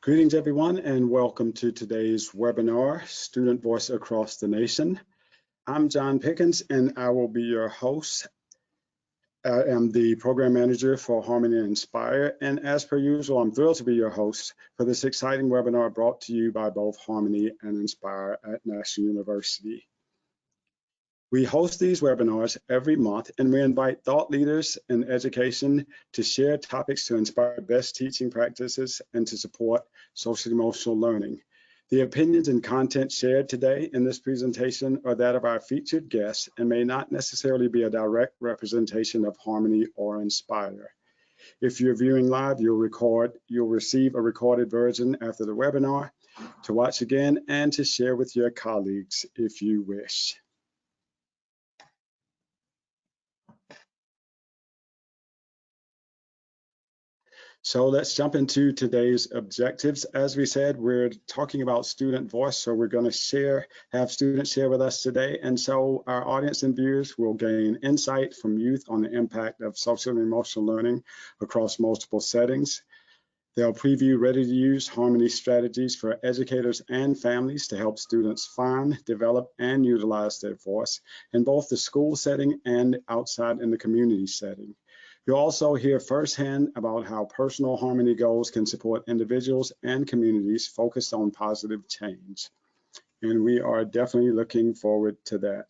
Greetings, everyone, and welcome to today's webinar, Student Voice Across the Nation. I'm John Pickens, and I will be your host. I am the program manager for Harmony and Inspire, and as per usual, I'm thrilled to be your host for this exciting webinar brought to you by both Harmony and Inspire at National University. We host these webinars every month, and we invite thought leaders in education to share topics to inspire best teaching practices and to support social emotional learning. The opinions and content shared today in this presentation are that of our featured guests and may not necessarily be a direct representation of Harmony or Inspire. If you're viewing live, you'll receive a recorded version after the webinar to watch again and to share with your colleagues if you wish. So let's jump into today's objectives. As we said, we're talking about student voice, so we're going to have students share with us today. And so our audience and viewers will gain insight from youth on the impact of social and emotional learning across multiple settings. They'll preview ready-to-use Harmony strategies for educators and families to help students find, develop, and utilize their voice in both the school setting and outside in the community setting. You'll also hear firsthand about how personal Harmony goals can support individuals and communities focused on positive change. And we are definitely looking forward to that.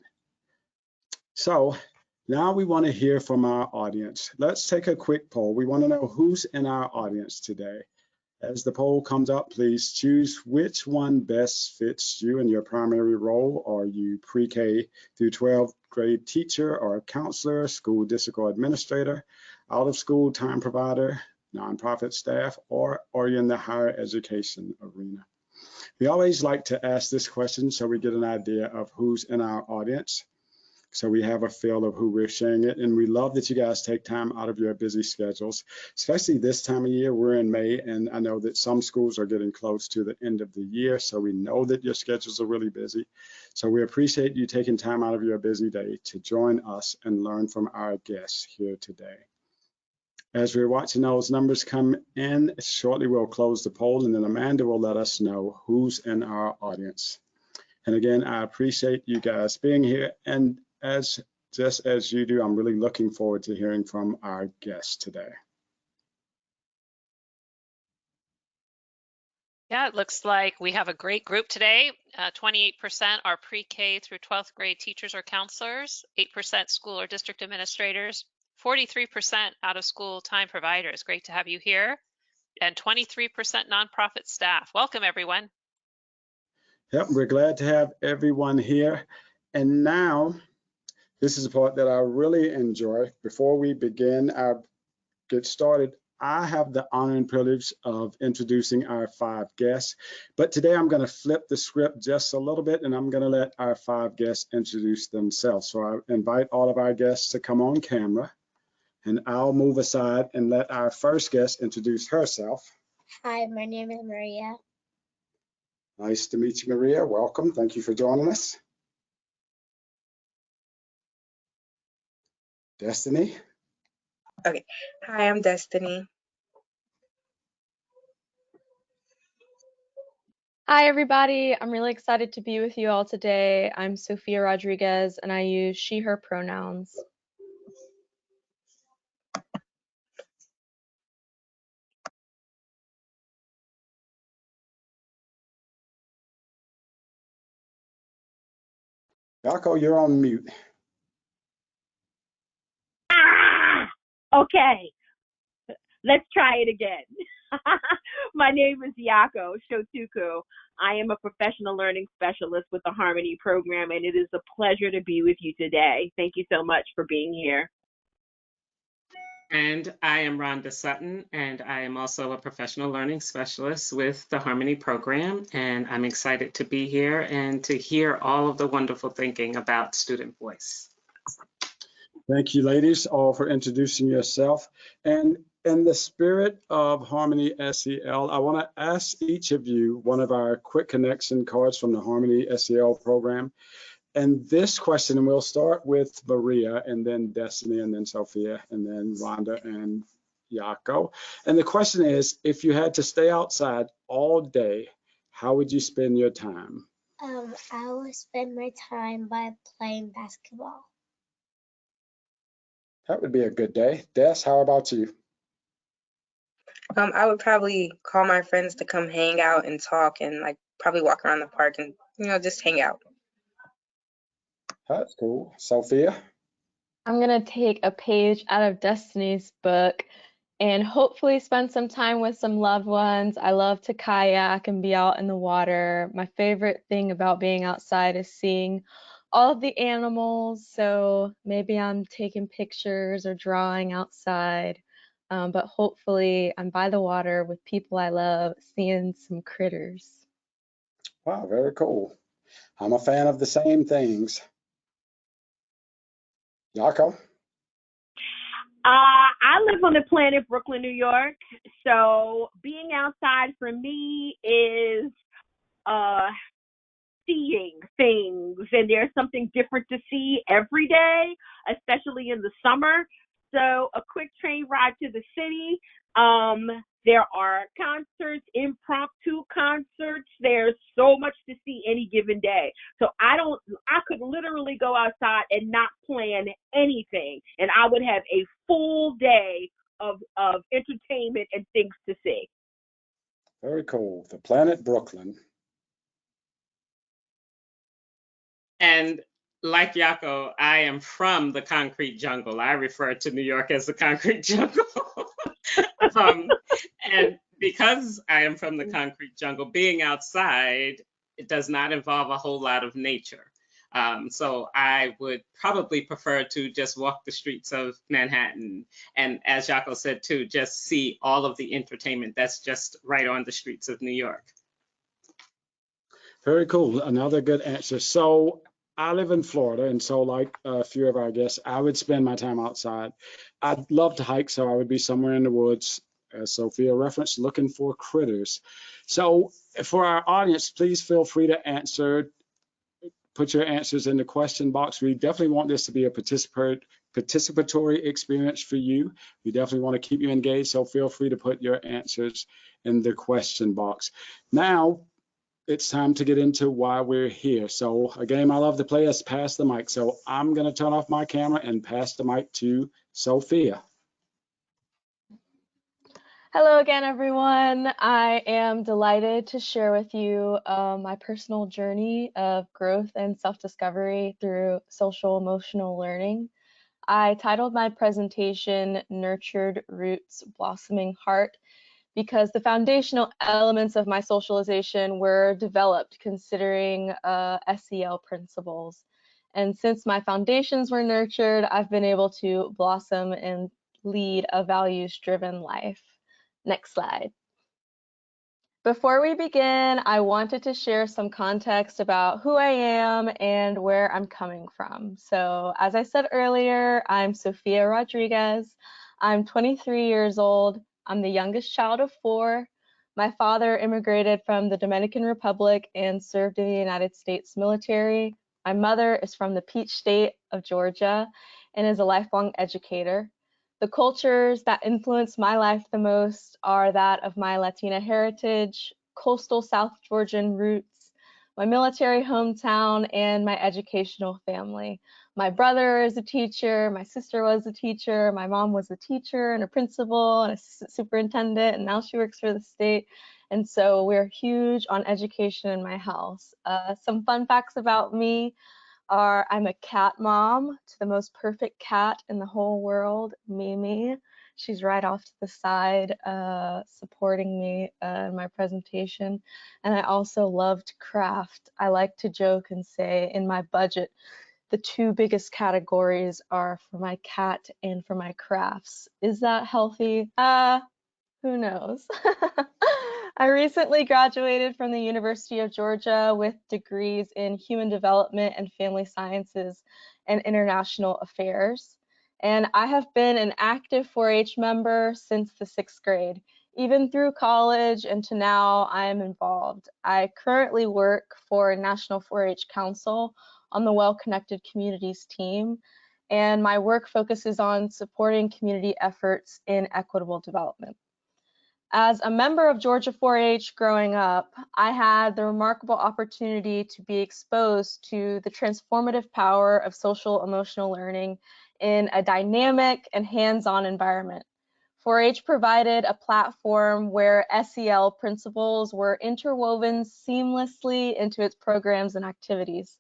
So now we want to hear from our audience. Let's take a quick poll. We want to know who's in our audience today. As the poll comes up, please choose which one best fits you in your primary role. Are you pre-K through 12th grade teacher or counselor, school district or administrator, out of school time provider, nonprofit staff, or are you in the higher education arena? We always like to ask this question so we get an idea of who's in our audience, so we have a feel of who we're sharing it. And we love that you guys take time out of your busy schedules, especially this time of year. We're in May, and I know that some schools are getting close to the end of the year, so we know that your schedules are really busy. So we appreciate you taking time out of your busy day to join us and learn from our guests here today. As we're watching those numbers come in, shortly we'll close the poll, and then Amanda will let us know who's in our audience. And again, I appreciate you guys being here, and just as you do, I'm really looking forward to hearing from our guests today. Yeah, it looks like we have a great group today. 28% are pre-K through 12th grade teachers or counselors, 8% school or district administrators, 43% out of school time providers. Great to have you here. And 23% nonprofit staff. Welcome, everyone. Yep, we're glad to have everyone here. And now, this is a part that I really enjoy. Before we get started, I have the honor and privilege of introducing our 5 guests. But today I'm going to flip the script just a little bit, and I'm going to let our 5 guests introduce themselves. So I invite all of our guests to come on camera, and I'll move aside and let our first guest introduce herself. Hi, my name is Maria. Nice to meet you, Maria. Welcome. Thank you for joining us. Destiny. Okay. Hi, I'm Destiny. Hi, everybody. I'm really excited to be with you all today. I'm Sophia Rodriguez, and I use she, her pronouns. Yako, you're on mute. Okay, let's try it again. My name is Yako Shotuku. I am a professional learning specialist with the Harmony program, and it is a pleasure to be with you today. Thank you so much for being here. And I am Rhonda Sutton, and I am also a professional learning specialist with the Harmony program. And I'm excited to be here and to hear all of the wonderful thinking about student voice. Thank you, ladies, all for introducing yourself. And in the spirit of Harmony SEL, I want to ask each of you one of our quick connection cards from the Harmony SEL program. And this question, and we'll start with Maria, and then Destiny, and then Sophia, and then Rhonda and Jaco. And the question is, if you had to stay outside all day, how would you spend your time? I will spend my time by playing basketball. That would be a good day. Des, how about you? I would probably call my friends to come hang out and talk and like probably walk around the park and just hang out. That's cool. Sophia? I'm gonna take a page out of Destiny's book and hopefully spend some time with some loved ones. I love to kayak and be out in the water. My favorite thing about being outside is seeing all of the animals. So maybe I'm taking pictures or drawing outside. But hopefully I'm by the water with people I love, seeing some critters. Wow, very cool. I'm a fan of the same things. Jaco? I live on the planet Brooklyn, New York. So being outside for me is seeing things, and there's something different to see every day, especially in the summer. So a quick train ride to the city. There are concerts, impromptu concerts. There's so much to see any given day. So I could literally go outside and not plan anything, and I would have a full day of entertainment and things to see. Very cool. The planet Brooklyn. And like Jaco, I am from the concrete jungle. I refer to New York as the concrete jungle. And because I am from the concrete jungle, being outside, it does not involve a whole lot of nature. So I would probably prefer to just walk the streets of Manhattan. And as Jaco said too, just see all of the entertainment that's just right on the streets of New York. Very cool. Another good answer. So I live in Florida, and so like a few of our guests, I would spend my time outside. I'd love to hike, so I would be somewhere in the woods, as Sophia referenced, looking for critters. So for our audience, please feel free to answer. Put your answers in the question box. We definitely want this to be a participatory experience for you. We definitely want to keep you engaged, so feel free to put your answers in the question box. Now, it's time to get into why we're here. So a game I love to play is Pass the Mic. So I'm going to turn off my camera and pass the mic to Sophia. Hello again, everyone. I am delighted to share with you my personal journey of growth and self-discovery through social emotional learning. I titled my presentation Nurtured Roots, Blossoming Heart, because the foundational elements of my socialization were developed considering SEL principles. And since my foundations were nurtured, I've been able to blossom and lead a values-driven life. Next slide. Before we begin, I wanted to share some context about who I am and where I'm coming from. So as I said earlier, I'm Sophia Rodriguez. I'm 23 years old. I'm the youngest child of 4. My father immigrated from the Dominican Republic and served in the United States military. My mother is from the Peach State of Georgia and is a lifelong educator. The cultures that influence my life the most are that of my Latina heritage, coastal South Georgian roots, my military hometown, and my educational family. My brother is a teacher, my sister was a teacher, my mom was a teacher and a principal and assistant superintendent, and now she works for the state. And so we're huge on education in my house. Some fun facts about me are I'm a cat mom to the most perfect cat in the whole world, Mimi. She's right off to the side supporting me in my presentation. And I also love to craft. I like to joke and say in my budget, the 2 biggest categories are for my cat and for my crafts. Is that healthy? Who knows? I recently graduated from the University of Georgia with degrees in Human Development and Family Sciences and International Affairs. And I have been an active 4-H member since the 6th grade. Even through college and to now, I am involved. I currently work for National 4-H Council on the Well Connected Communities team. and my work focuses on supporting community efforts in equitable development. As a member of Georgia 4-H growing up, I had the remarkable opportunity to be exposed to the transformative power of social emotional learning in a dynamic and hands-on environment. 4-H provided a platform where SEL principles were interwoven seamlessly into its programs and activities.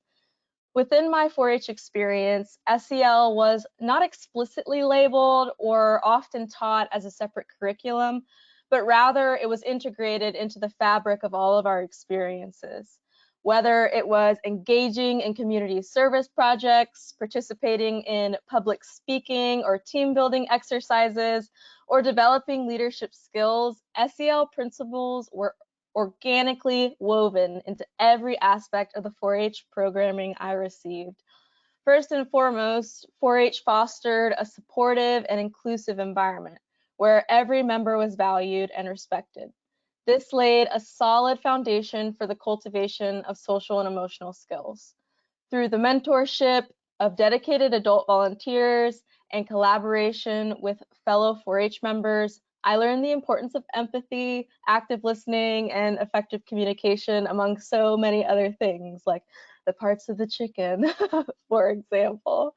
Within my 4-H experience, SEL was not explicitly labeled or often taught as a separate curriculum, but rather it was integrated into the fabric of all of our experiences. Whether it was engaging in community service projects, participating in public speaking or team building exercises, or developing leadership skills, SEL principles were organically woven into every aspect of the 4-H programming I received. First and foremost, 4-H fostered a supportive and inclusive environment where every member was valued and respected. This laid a solid foundation for the cultivation of social and emotional skills. Through the mentorship of dedicated adult volunteers and collaboration with fellow 4-H members, I learned the importance of empathy, active listening, and effective communication, among so many other things, like the parts of the chicken, for example.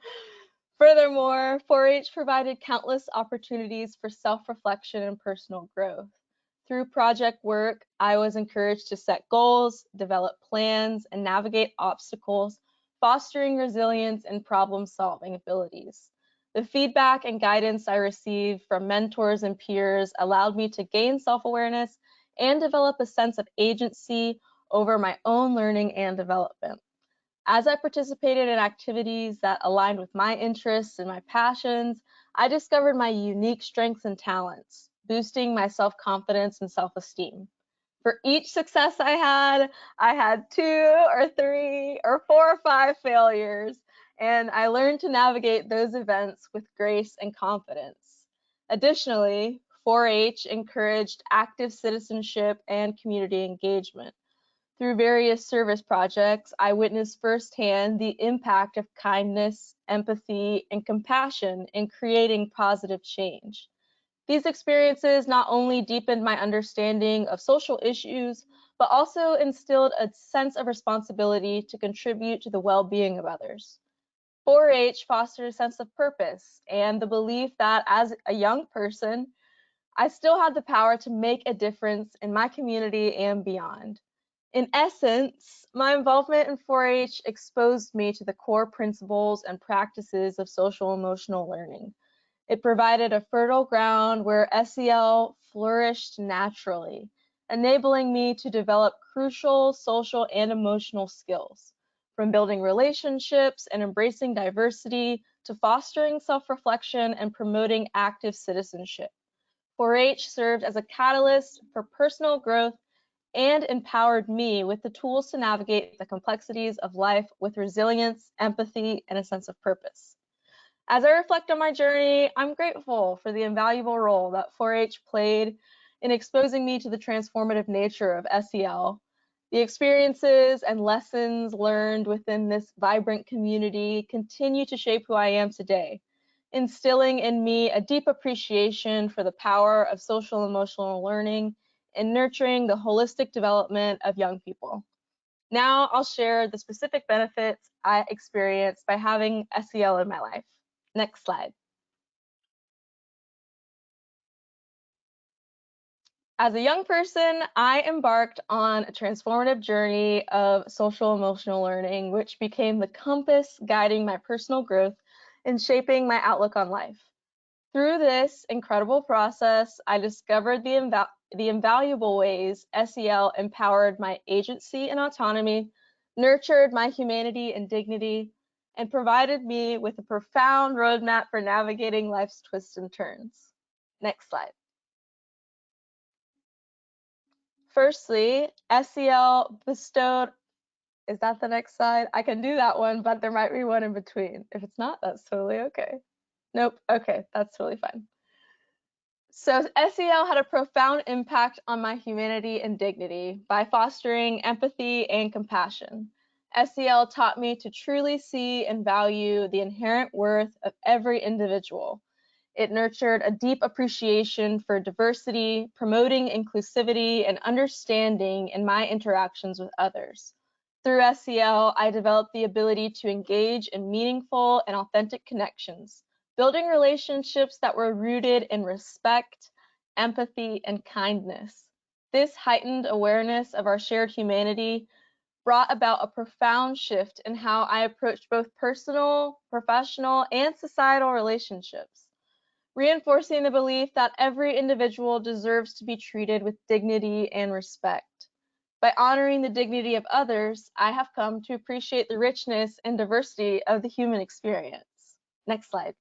Furthermore, 4-H provided countless opportunities for self-reflection and personal growth. Through project work, I was encouraged to set goals, develop plans, and navigate obstacles, fostering resilience and problem-solving abilities. The feedback and guidance I received from mentors and peers allowed me to gain self-awareness and develop a sense of agency over my own learning and development. As I participated in activities that aligned with my interests and my passions, I discovered my unique strengths and talents, boosting my self-confidence and self-esteem. For each success I had 2 or 3 or 4 or 5 failures, and I learned to navigate those events with grace and confidence. Additionally, 4-H encouraged active citizenship and community engagement. Through various service projects, I witnessed firsthand the impact of kindness, empathy, and compassion in creating positive change. These experiences not only deepened my understanding of social issues, but also instilled a sense of responsibility to contribute to the well-being of others. 4-H fostered a sense of purpose and the belief that as a young person, I still had the power to make a difference in my community and beyond. In essence, my involvement in 4-H exposed me to the core principles and practices of social emotional learning. It provided a fertile ground where SEL flourished naturally, enabling me to develop crucial social and emotional skills, from building relationships and embracing diversity to fostering self-reflection and promoting active citizenship. 4-H served as a catalyst for personal growth and empowered me with the tools to navigate the complexities of life with resilience, empathy, and a sense of purpose. As I reflect on my journey, I'm grateful for the invaluable role that 4-H played in exposing me to the transformative nature of SEL. The experiences and lessons learned within this vibrant community continue to shape who I am today, instilling in me a deep appreciation for the power of social emotional learning and nurturing the holistic development of young people. Now I'll share the specific benefits I experienced by having SEL in my life. Next slide. As a young person, I embarked on a transformative journey of social emotional learning, which became the compass guiding my personal growth and shaping my outlook on life. Through this incredible process, I discovered the invaluable ways SEL empowered my agency and autonomy, nurtured my humanity and dignity, and provided me with a profound roadmap for navigating life's twists and turns. Next slide. Firstly, SEL bestowed, is that the next slide? I can do that one, but there might be one in between. If it's not, that's totally okay. Nope, okay, that's totally fine. So SEL had a profound impact on my humanity and dignity by fostering empathy and compassion. SEL taught me to truly see and value the inherent worth of every individual. It nurtured a deep appreciation for diversity, promoting inclusivity and understanding in my interactions with others. Through SEL, I developed the ability to engage in meaningful and authentic connections, building relationships that were rooted in respect, empathy, and kindness. This heightened awareness of our shared humanity brought about a profound shift in how I approached both personal, professional, and societal relationships, reinforcing the belief that every individual deserves to be treated with dignity and respect. By honoring the dignity of others, I have come to appreciate the richness and diversity of the human experience. Next slide.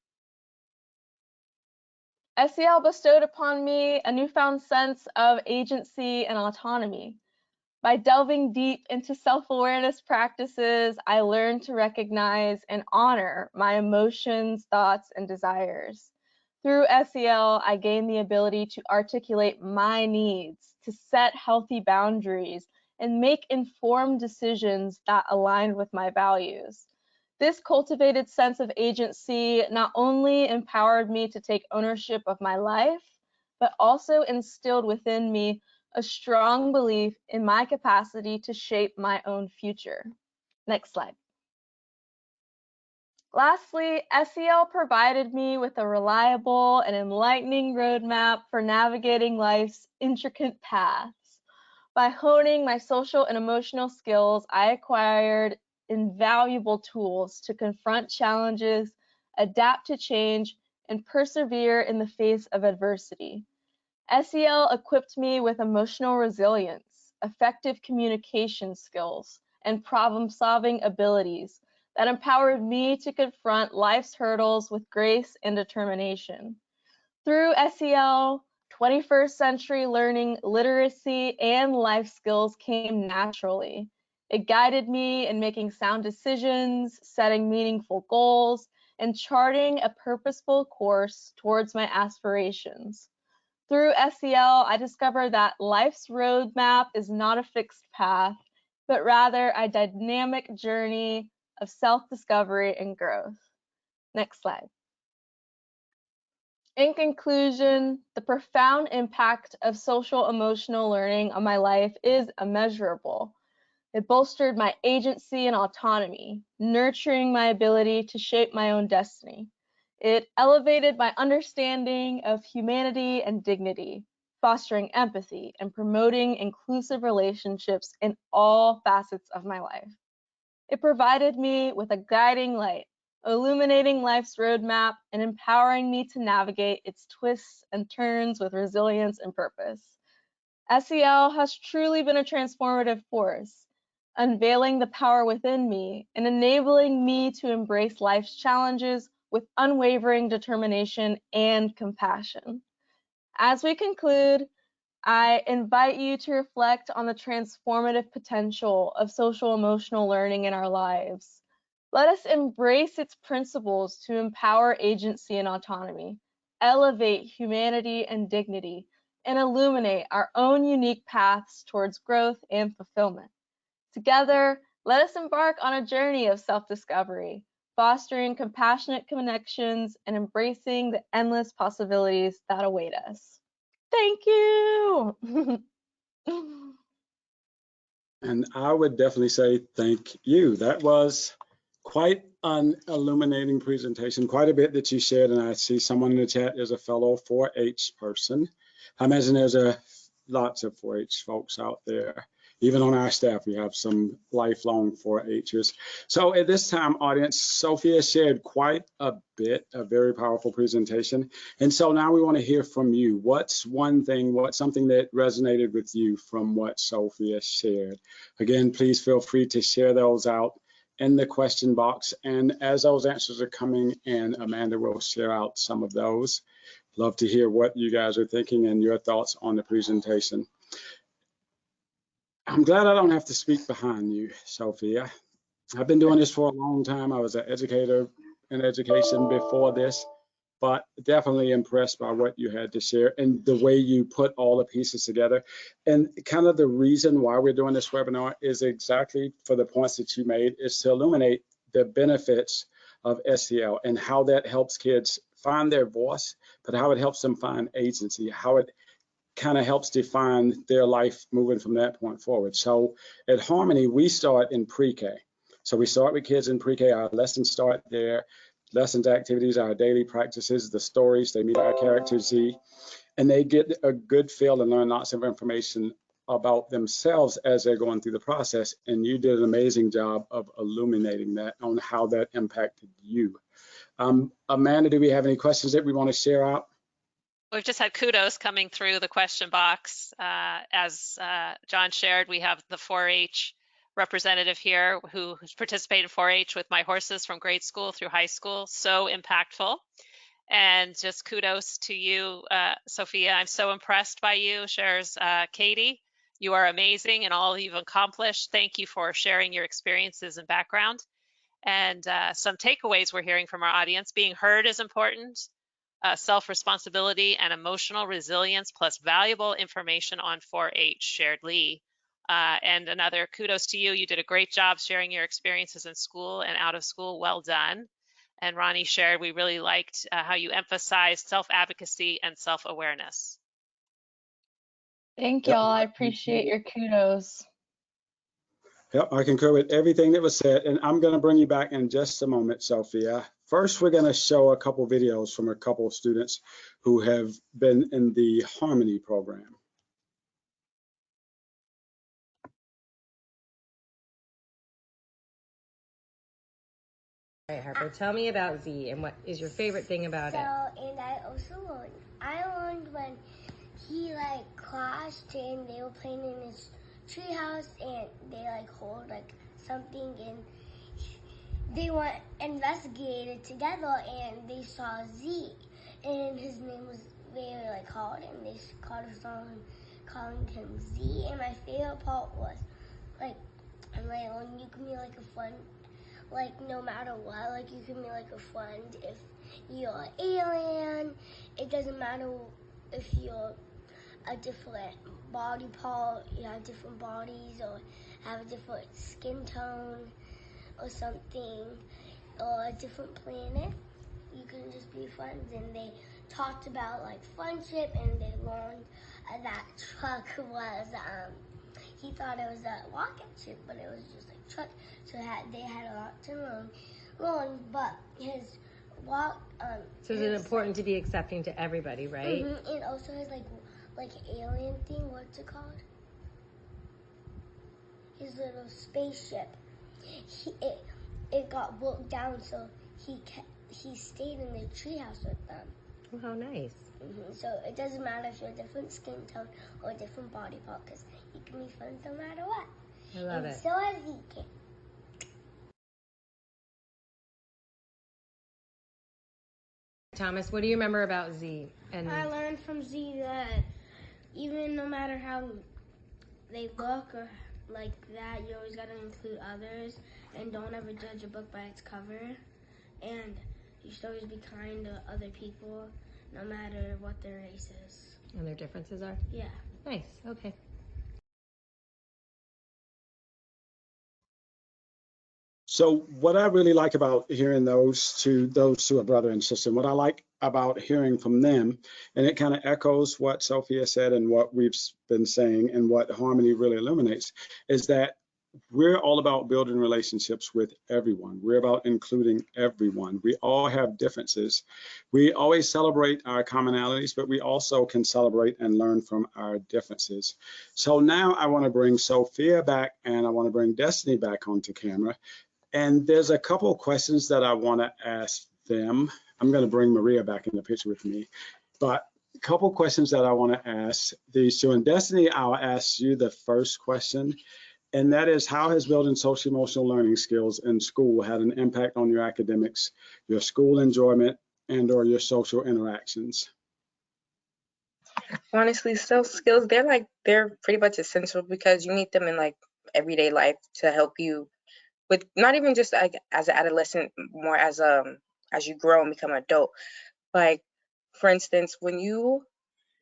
SEL bestowed upon me a newfound sense of agency and autonomy. By delving deep into self-awareness practices, I learned to recognize and honor my emotions, thoughts, and desires. Through SEL, I gained the ability to articulate my needs, to set healthy boundaries, and make informed decisions that aligned with my values. This cultivated sense of agency not only empowered me to take ownership of my life, but also instilled within me a strong belief in my capacity to shape my own future. Next slide. Lastly, SEL provided me with a reliable and enlightening roadmap for navigating life's intricate paths. By honing my social and emotional skills, I acquired invaluable tools to confront challenges, adapt to change, and persevere in the face of adversity. SEL equipped me with emotional resilience, effective communication skills, and problem-solving abilities that empowered me to confront life's hurdles with grace and determination. Through SEL, 21st century learning, literacy, and life skills came naturally. It guided me in making sound decisions, setting meaningful goals, and charting a purposeful course towards my aspirations. Through SEL, I discovered that life's roadmap is not a fixed path, but rather a dynamic journey of self-discovery and growth. Next slide. In conclusion, the profound impact of social emotional learning on my life is immeasurable. It bolstered my agency and autonomy, nurturing my ability to shape my own destiny. It elevated my understanding of humanity and dignity, fostering empathy and promoting inclusive relationships in all facets of my life. It provided me with a guiding light, illuminating life's roadmap and empowering me to navigate its twists and turns with resilience and purpose. SEL has truly been a transformative force, unveiling the power within me and enabling me to embrace life's challenges with unwavering determination and compassion. As we conclude, I invite you to reflect on the transformative potential of social emotional learning in our lives. Let us embrace its principles to empower agency and autonomy, elevate humanity and dignity, and illuminate our own unique paths towards growth and fulfillment. Together, let us embark on a journey of self-discovery, fostering compassionate connections and embracing the endless possibilities that await us. Thank you. And I would definitely say thank you. That was quite an illuminating presentation, quite a bit that you shared, and I see someone in the chat is a fellow 4-H person. I imagine there's lots of 4-H folks out there. Even on our staff, we have some lifelong 4-Hers. So at this time, audience, Sophia shared quite a bit, a very powerful presentation. And so now we want to hear from you. What's one thing, what's something that resonated with you from what Sophia shared? Again, please feel free to share those out in the question box. And as those answers are coming in, Amanda will share out some of those. Love to hear what you guys are thinking and your thoughts on the presentation. I'm glad I don't have to speak behind you, Sophia. I've been doing this for a long time. I was an educator in education before this, but definitely impressed by what you had to share and the way you put all the pieces together. And kind of the reason why we're doing this webinar is exactly for the points that you made, is to illuminate the benefits of SEL and how that helps kids find their voice, but how it helps them find agency, how it kind of helps define their life moving from that point forward. So at Harmony, we start in pre-K. So we start with kids in pre-K. Our lessons start there. Lessons, activities, our daily practices, the stories, they meet our character Z, and they get a good feel and learn lots of information about themselves as they're going through the process. And you did an amazing job of illuminating that on how that impacted you. Amanda, do we have any questions that we want to share out? We've just had kudos coming through the question box. As John shared, we have the 4-H representative here who's participated in 4-H with my horses from grade school through high school. So impactful. And just kudos to you, Sophia. I'm so impressed by you, shares Katie. You are amazing in all you've accomplished. Thank you for sharing your experiences and background. And some takeaways we're hearing from our audience: being heard is important. Self-responsibility and emotional resilience, plus valuable information on 4-H, shared Lee. And another kudos to you. You did a great job sharing your experiences in school and out of school. Well done. And Ronnie shared, we really liked how you emphasized self-advocacy and self-awareness. Thank y'all. I appreciate your kudos. Yep, I concur with everything that was said, and I'm going to bring you back in just a moment, Sophia. First, we're going to show a couple videos from a couple of students who have been in the Harmony program. All right, Harper, tell me about Z and what is your favorite thing about it? And I learned when he like crashed and they were playing in his treehouse and they like hold like something and they went investigated together and they saw Z and his name was, they like called him, they called his song calling him Z. And my favorite part was like when you can be like a friend, like no matter what, like you can be like a friend if you're an alien. It doesn't matter if you're a different body part, you have different bodies or have a different skin tone or something, or a different planet. You can just be friends. And they talked about like friendship, and they learned that truck was he thought it was a rocket ship, but it was just a truck. So they had a lot to learn. But his walk. So it's important to be accepting to everybody, right? Mm-hmm. And also his like alien thing. What's it called? His little spaceship. It got broke down, so he stayed in the treehouse with them. Oh, how nice. Mm-hmm. So it doesn't matter if you're a different skin tone or a different body part, because you can be friends no matter what. I love and it. So as he can. Thomas, what do you remember about Z? And I learned from Z that even no matter how they look or like that, you always got to include others, and don't ever judge a book by its cover, and you should always be kind to other people no matter what their race is. And their differences are? Yeah. Nice, okay. So what I really like about hearing those two are brother and sister, and what I like about hearing from them, and it kind of echoes what Sophia said and what we've been saying and what Harmony really illuminates, is that we're all about building relationships with everyone. We're about including everyone. We all have differences. We always celebrate our commonalities, but we also can celebrate and learn from our differences. So now I want to bring Sophia back, and I want to bring Destiny back onto camera. And there's a couple of questions that I want to ask them. I'm going to bring Maria back in the picture with me, but a couple of questions that I want to ask these two. And Destiny, I'll ask you the first question, and that is, how has building social emotional learning skills in school had an impact on your academics, your school enjoyment, and or your social interactions? Honestly, self skills, they're pretty much essential because you need them in like everyday life to help you with not even just like as an adolescent, more as you grow and become an adult. Like, for instance, when you're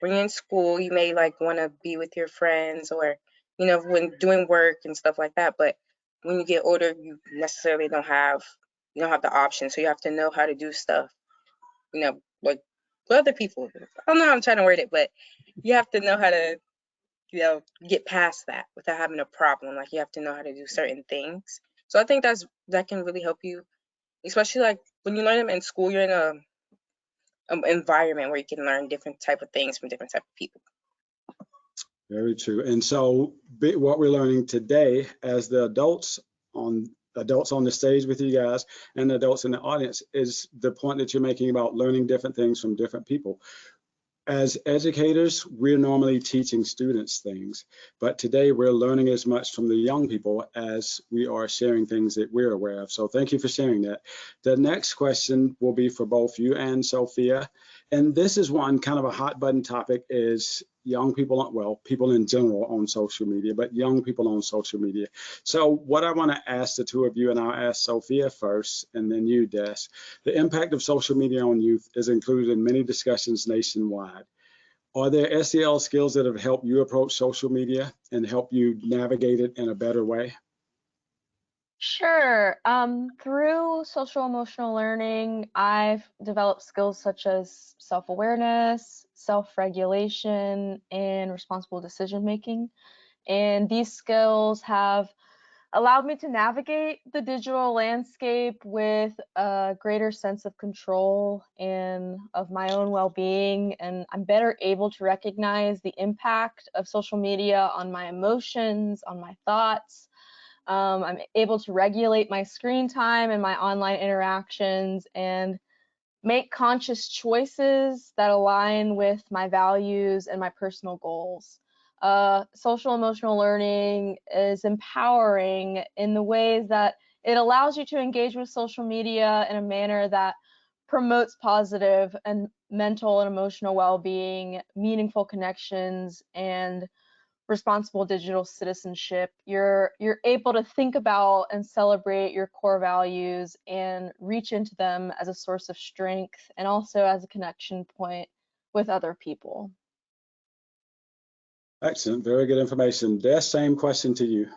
in school, you may like want to be with your friends, or when doing work and stuff like that. But when you get older, you necessarily don't have the option. So you have to know how to do stuff, like with other people. I don't know how I'm trying to word it, but you have to know how to get past that without having a problem. Like, you have to know how to do certain things. So I think that can really help you, especially like when you learn them in school. You're in a environment where you can learn different type of things from different type of people. Very true. And so what we're learning today as the adults on the stage with you guys and adults in the audience is the point that you're making about learning different things from different people. As educators, we're normally teaching students things, but today we're learning as much from the young people as we are sharing things that we're aware of. So thank you for sharing that. The next question will be for both you and Sophia. And this is one kind of a hot button topic, is young people, well, people in general on social media, but young people on social media. So what I want to ask the two of you, and I'll ask Sophia first and then you, Des. The impact of social media on youth is included in many discussions nationwide. Are there SEL skills that have helped you approach social media and help you navigate it in a better way? Sure. Through social emotional learning, I've developed skills such as self-awareness, self-regulation, and responsible decision making. And these skills have allowed me to navigate the digital landscape with a greater sense of control and of my own well-being. And I'm better able to recognize the impact of social media on my emotions, on my thoughts. I'm able to regulate my screen time and my online interactions and make conscious choices that align with my values and my personal goals. Social emotional learning is empowering in the ways that it allows you to engage with social media in a manner that promotes positive and mental and emotional well-being, meaningful connections, and responsible digital citizenship. You're able to think about and celebrate your core values and reach into them as a source of strength and also as a connection point with other people. Excellent, very good information. Des, same question to you.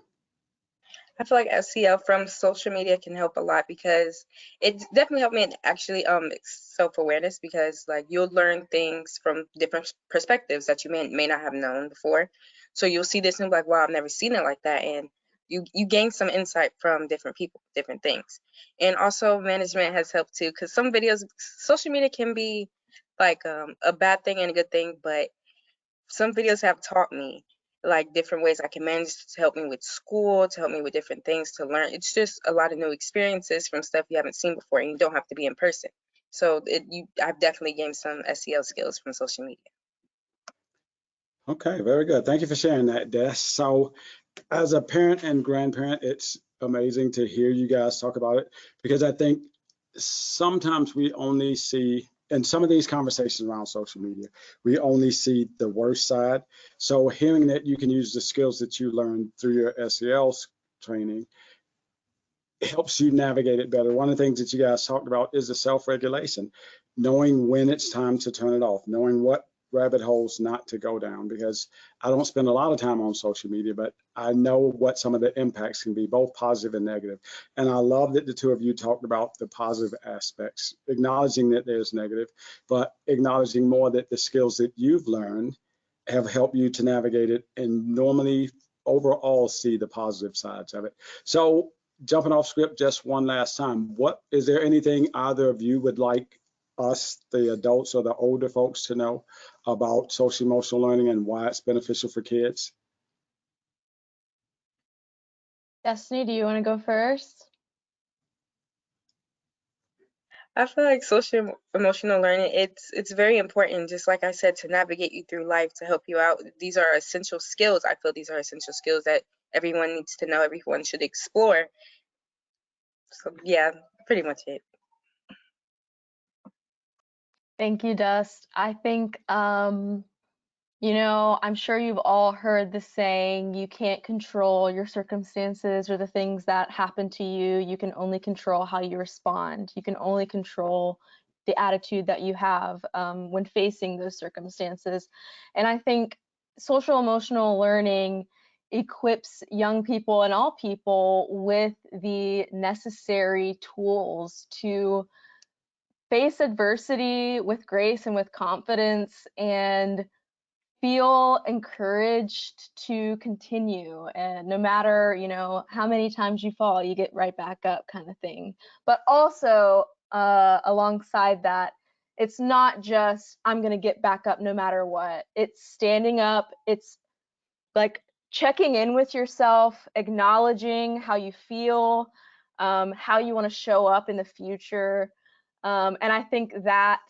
I feel like SEL from social media can help a lot, because it definitely helped me in actually self-awareness, because like you'll learn things from different perspectives that you may not have known before. So you'll see this and be like, wow, I've never seen it like that. And you gain some insight from different people, different things. And also management has helped too, because some videos, social media can be like a bad thing and a good thing, but some videos have taught me like different ways I can manage, to help me with school, to help me with different things to learn. It's just a lot of new experiences from stuff you haven't seen before, and you don't have to be in person. So I've definitely gained some SEL skills from social media. Okay, very good. Thank you for sharing that, Des. So as a parent and grandparent, it's amazing to hear you guys talk about it, because I think sometimes we only see, in some of these conversations around social media, we only see the worst side. So hearing that you can use the skills that you learned through your SEL training helps you navigate it better. One of the things that you guys talked about is the self-regulation, knowing when it's time to turn it off, knowing what rabbit holes not to go down, because I don't spend a lot of time on social media, but I know what some of the impacts can be, both positive and negative. And I love that the two of you talked about the positive aspects, acknowledging that there's negative, but acknowledging more that the skills that you've learned have helped you to navigate it and normally overall see the positive sides of it. So jumping off script just one last time, is there anything either of you would like us, the adults or the older folks, to know about social emotional learning and why it's beneficial for kids? Destiny, do you want to go first? I feel like social emotional learning, it's very important, just like I said, to navigate you through life, to help you out. These are essential skills. I feel these are essential skills that everyone needs to know, everyone should explore. So yeah, pretty much it. Thank you, Dust. I think, I'm sure you've all heard the saying, you can't control your circumstances or the things that happen to you. You can only control how you respond. You can only control the attitude that you have when facing those circumstances. And I think social emotional learning equips young people and all people with the necessary tools to face adversity with grace and with confidence and feel encouraged to continue. And no matter, how many times you fall, you get right back up, kind of thing. But also, alongside that, it's not just I'm going to get back up no matter what. It's standing up. It's like checking in with yourself, acknowledging how you feel, how you want to show up in the future. And I think that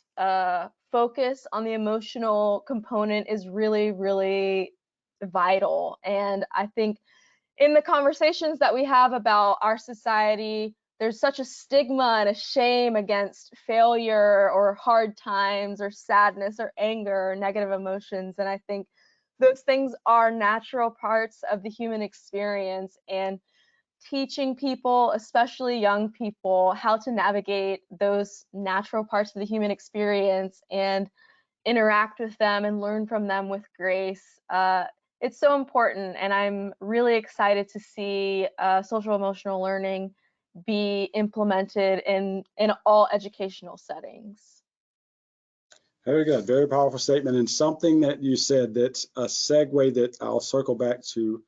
focus on the emotional component is really, really vital. And I think in the conversations that we have about our society, there's such a stigma and a shame against failure or hard times or sadness or anger or negative emotions. And I think those things are natural parts of the human experience, and teaching people, especially young people, how to navigate those natural parts of the human experience and interact with them and learn from them with grace. It's so important, and I'm really excited to see social emotional learning be implemented in all educational settings. Very good, very powerful statement, and something that you said that's a segue that I'll circle back to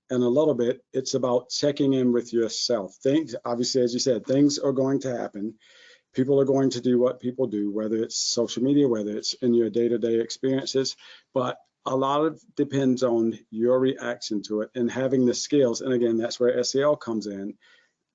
in a little bit. It's about checking in with yourself. Things, obviously, as you said, things are going to happen. People are going to do what people do, whether it's social media, whether it's in your day-to-day experiences, but a lot of depends on your reaction to it and having the skills. And again, that's where SEL comes in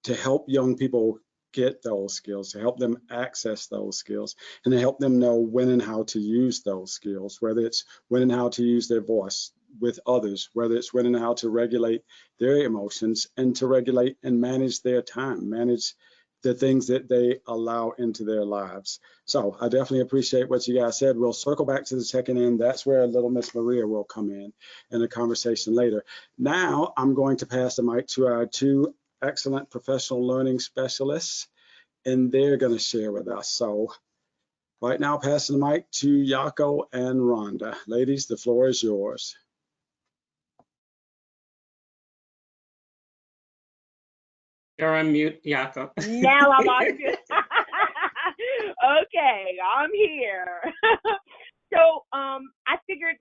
to help young people get those skills, to help them access those skills, and to help them know when and how to use those skills, whether it's when and how to use their voice with others, whether it's when and how to regulate their emotions and to regulate and manage their time, manage the things that they allow into their lives. So I definitely appreciate what you guys said. We'll circle back to the checking in. That's where little Miss Maria will come in a conversation later. Now I'm going to pass the mic to our two excellent professional learning specialists, and they're going to share with us. So right now, passing the mic to Yako and Rhonda. Ladies, the floor is yours. You're on mute, Yako. Now I'm on mute. Okay, I'm here. So I figured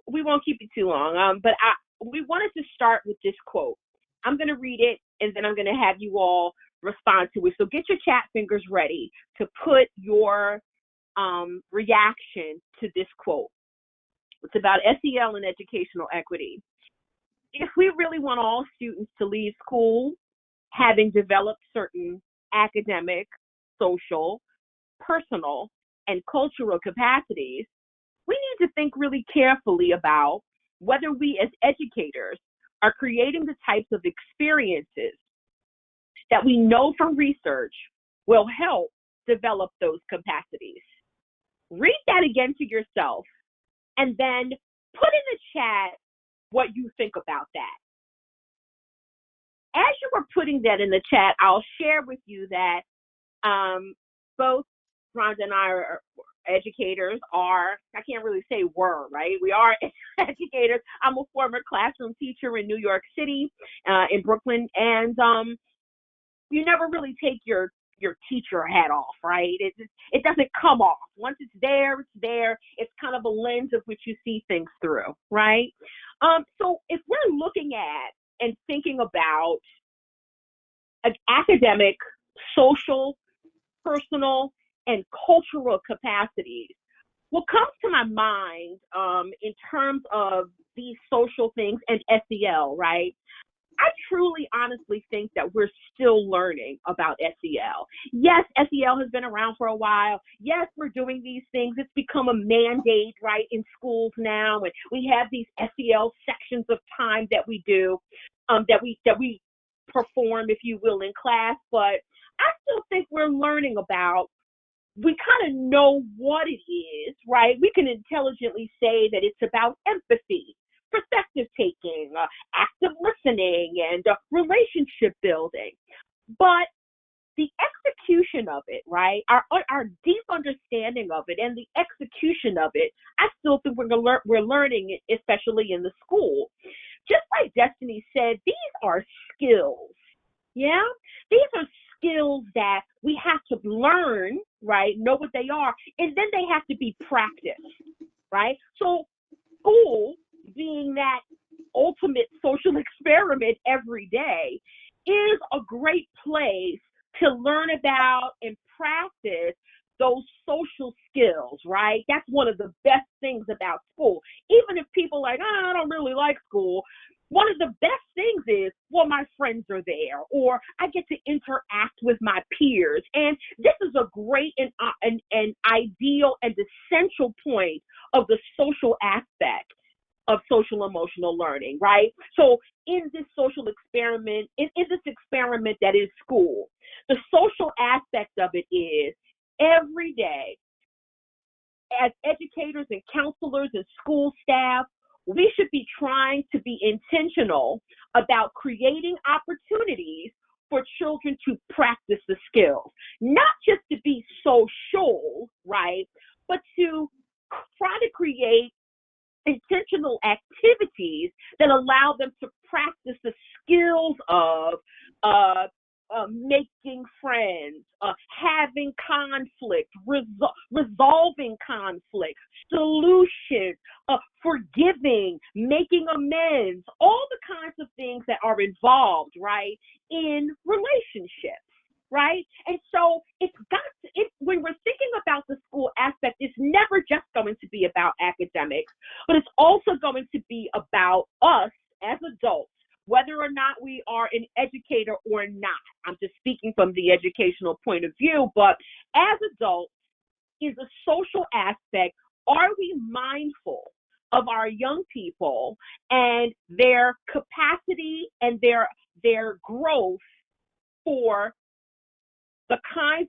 we won't keep it too long, but we wanted to start with this quote. I'm going to read it, and then I'm going to have you all respond to it. So get your chat fingers ready to put your reaction to this quote. It's about SEL and educational equity. If we really want all students to leave school having developed certain academic, social, personal, and cultural capacities, we need to think really carefully about whether we as educators are creating the types of experiences that we know from research will help develop those capacities. Read that again to yourself, and then put in the chat what you think about that. As you were putting that in the chat, I'll share with you that both Rhonda and I are educators, I can't really say were, right? We are educators. I'm a former classroom teacher in New York City, in Brooklyn, and you never really take your teacher hat off, right? It doesn't come off. Once it's there, it's there. It's kind of a lens of which you see things through, right? So if we're looking at and thinking about academic, social, personal, and cultural capacities, what comes to my mind in terms of these social things and SEL, right? I truly, honestly think that we're still learning about SEL. Yes, SEL has been around for a while. Yes, we're doing these things. It's become a mandate, right, in schools now, and we have these SEL sections of time that we do, that we perform, if you will, in class. But I still think we're learning about. We kind of know what it is, right? We can intelligently say that it's about empathy, perspective taking, active listening, and relationship building. But the execution of it, right? Our deep understanding of it and the execution of it, I still think we're learning it, especially in the school. Just like Destiny said, these are skills. Yeah, these are skills that we have to learn, right? Know what they are, and then they have to be practiced, right? So school, being that ultimate social experiment every day, is a great place to learn about and practice those social skills, right? That's one of the best things about school. Even if people are like, oh, I don't really like school, one of the best things is, well, my friends are there, or I get to interact with my peers. And this is a great and ideal and essential point of the social aspect of social emotional learning, right? So in this social experiment, in this experiment that is school, the social aspect of it is every day, as educators and counselors and school staff, we should be trying to be intentional about creating opportunities for children to practice the skills, not just to be social, right, but to try to create intentional activities that allow them to practice the skills of making friends, having conflict, resolving conflict, solutions, forgiving, making amends, all the kinds of things that are involved, right, in relationships. Right? And so when we're thinking about the school aspect, it's never just going to be about academics, but it's also going to be about us as adults, whether or not we are an educator or not. I'm just speaking from the educational point of view, but as adults, is a social aspect. Are we mindful of our young people and their capacity and their growth for the kinds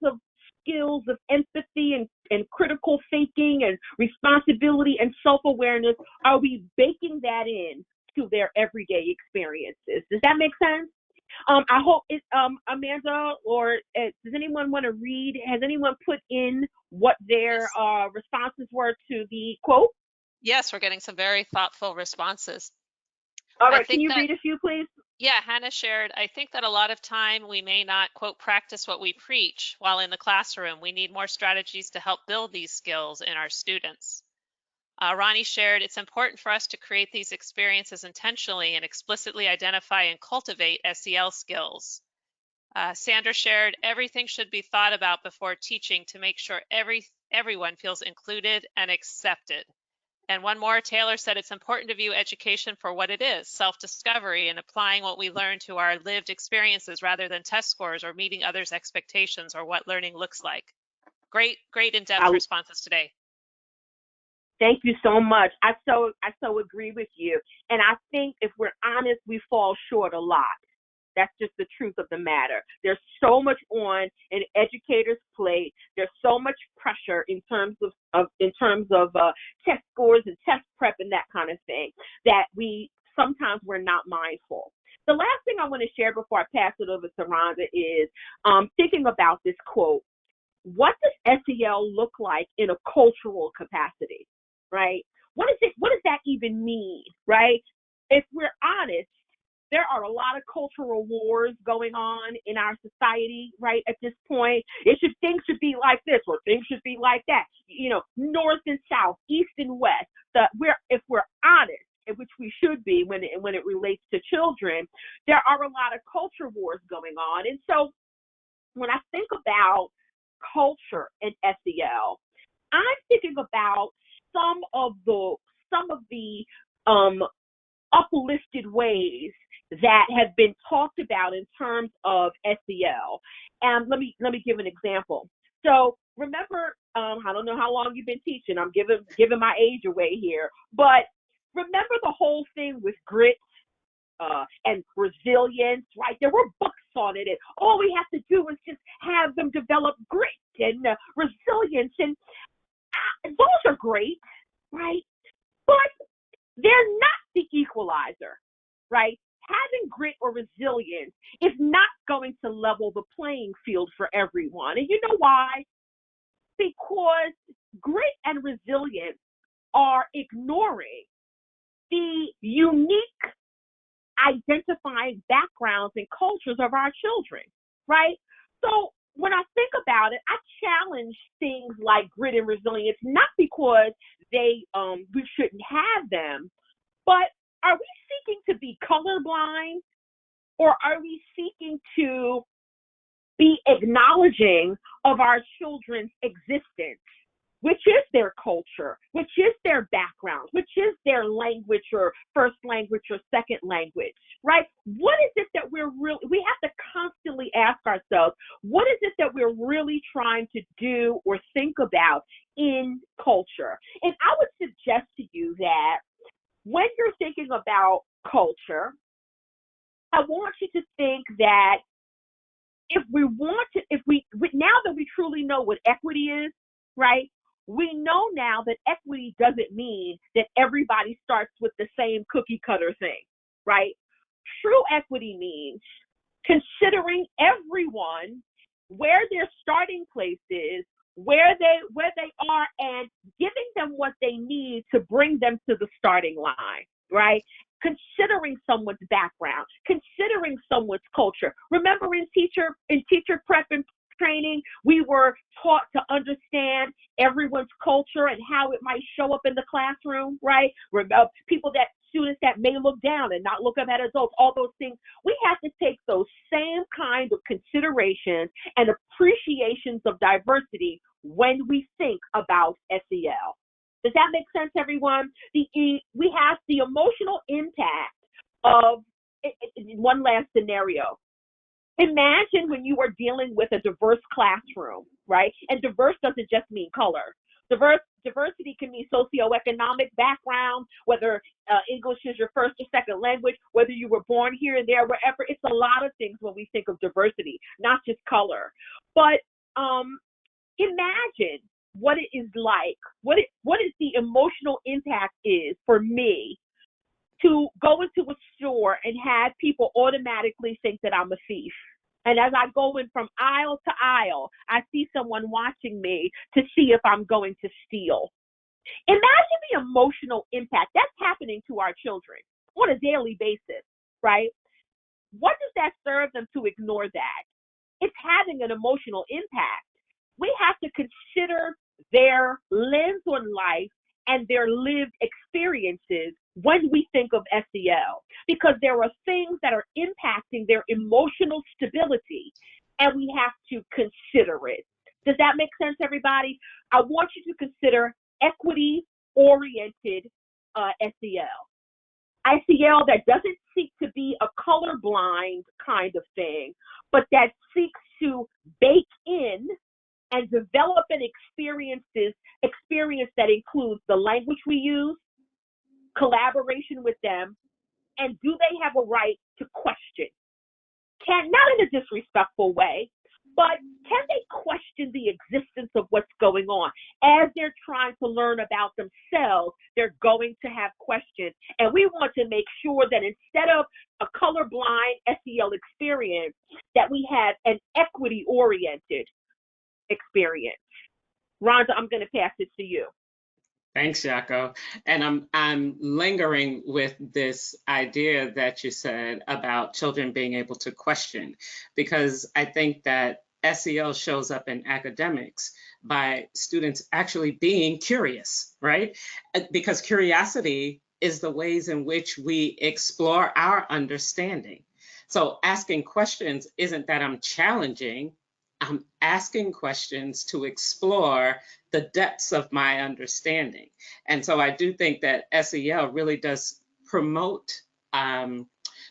of skills of empathy and critical thinking and responsibility and self-awareness? Are we baking that in to their everyday experiences? Does that make sense? I hope Amanda, or does anyone want to read? Has anyone put in what their responses were to the quote? Yes, we're getting some very thoughtful responses. All right, can you read a few, please? Yeah, Hannah shared, I think that a lot of time we may not, quote, practice what we preach while in the classroom. We need more strategies to help build these skills in our students. Ronnie shared, it's important for us to create these experiences intentionally and explicitly identify and cultivate SEL skills. Sandra shared, everything should be thought about before teaching to make sure everyone feels included and accepted. And one more, Taylor said, it's important to view education for what it is, self-discovery and applying what we learn to our lived experiences rather than test scores or meeting others' expectations or what learning looks like. Great in-depth responses today. Thank you so much. I so agree with you. And I think if we're honest, we fall short a lot. That's just the truth of the matter. There's so much on an educator's plate. There's so much pressure in terms of test scores and test prep and that kind of thing that sometimes we're not mindful. The last thing I want to share before I pass it over to Rhonda is thinking about this quote. What does SEL look like in a cultural capacity, right? What does that even mean, right? If we're honest, there are a lot of cultural wars going on in our society, right, at this point. Things should be like this or things should be like that, north and south, east and west. If we're honest, which we should be when it relates to children, there are a lot of culture wars going on. And so when I think about culture and SEL, I'm thinking about some of the uplisted ways that have been talked about in terms of SEL. And let me give an example. So remember, I don't know how long you've been teaching. I'm giving my age away here, but remember the whole thing with grit and resilience, right? There were books on it, and all we have to do is just have them develop grit and resilience, and those are great, right? But they're not the equalizer, right? having grit or resilience is not going to level the playing field for everyone. And you know why? Because grit and resilience are ignoring the unique identifying backgrounds and cultures of our children, right? So when I think about it, I challenge things like grit and resilience, not because we shouldn't have them, but are we seeking to be colorblind, or are we seeking to be acknowledging of our children's existence, which is their culture, which is their background, which is their language or first language or second language, right? What is it that we have to constantly ask ourselves, what is it that we're really trying to do or think about in culture? And I would suggest to you that when you're thinking about culture, I want you to think that now that we truly know what equity is, right? We know now that equity doesn't mean that everybody starts with the same cookie cutter thing, right? True equity means considering everyone, where their starting place is, where they are, and giving them what they need to bring them to the starting line, right? Considering someone's background, considering someone's culture. Remember in teacher prep and training, we were taught to understand everyone's culture and how it might show up in the classroom, right? Students that may look down and not look up at adults, all those things. We have to take those same kind of considerations and appreciations of diversity when we think about SEL. Does that make sense, everyone? We have the emotional impact of one last scenario. Imagine when you are dealing with a diverse classroom, right? And diverse doesn't just mean color. Diversity can mean socioeconomic background, whether English is your first or second language, whether you were born here and there, wherever. It's a lot of things when we think of diversity, not just color. But imagine what it is like, what is the emotional impact is for me to go into a store and have people automatically think that I'm a thief. And as I go in from aisle to aisle, I see someone watching me to see if I'm going to steal. Imagine the emotional impact that's happening to our children on a daily basis, right? What does that serve them to ignore that? It's having an emotional impact. We have to consider their lens on life and their lived experiences when we think of SEL, because there are things that are impacting their emotional stability, and we have to consider it. Does that make sense, everybody? I want you to consider equity-oriented SEL. SEL that doesn't seek to be a colorblind kind of thing, but that seeks to bake in and develop an experience that includes the language we use, collaboration with them, and do they have a right to question? Not in a disrespectful way, but can they question the existence of what's going on? As they're trying to learn about themselves, they're going to have questions. And we want to make sure that instead of a colorblind SEL experience, that we have an equity-oriented experience. Rhonda, I'm going to pass it to you. Thanks, Jaco. And I'm lingering with this idea that you said about children being able to question, because I think that SEL shows up in academics by students actually being curious, right? Because curiosity is the ways in which we explore our understanding. So asking questions isn't that I'm challenging, I'm asking questions to explore the depths of my understanding. And so I do think that SEL really does promote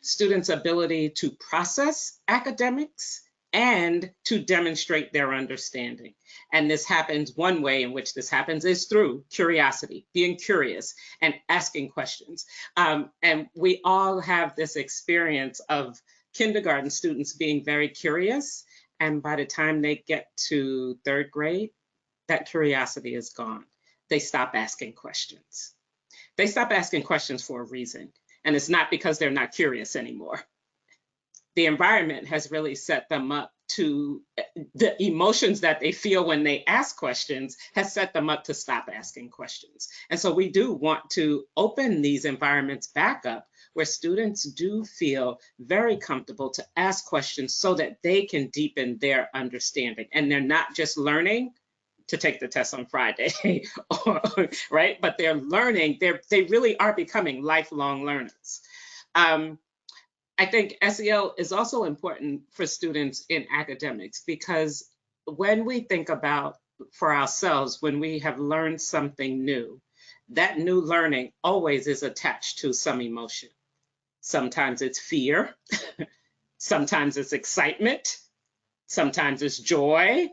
students' ability to process academics and to demonstrate their understanding. And this happens, one way in which this happens is through curiosity, being curious and asking questions. And we all have this experience of kindergarten students being very curious. And by the time they get to third grade, that curiosity is gone. They stop asking questions. They stop asking questions for a reason. And it's not because they're not curious anymore. The environment has really set them up to, the emotions that they feel when they ask questions has set them up to stop asking questions. And so we do want to open these environments back up where students do feel very comfortable to ask questions so that they can deepen their understanding. And they're not just learning to take the test on Friday, right? But they're learning, they really are becoming lifelong learners. I think SEL is also important for students in academics, because when we think about for ourselves, when we have learned something new, that new learning always is attached to some emotion. Sometimes it's fear, sometimes it's excitement, sometimes it's joy,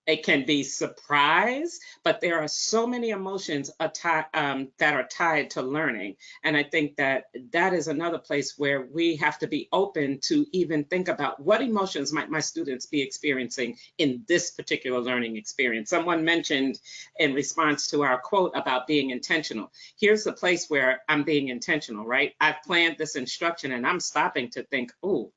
it can be surprise, but there are so many emotions that are tied to learning. And I think that that is another place where we have to be open to even think about what emotions might my students be experiencing in this particular learning experience. Someone mentioned in response to our quote about being intentional. Here's the place where I'm being intentional, right? I've planned this instruction and I'm stopping to think, oh,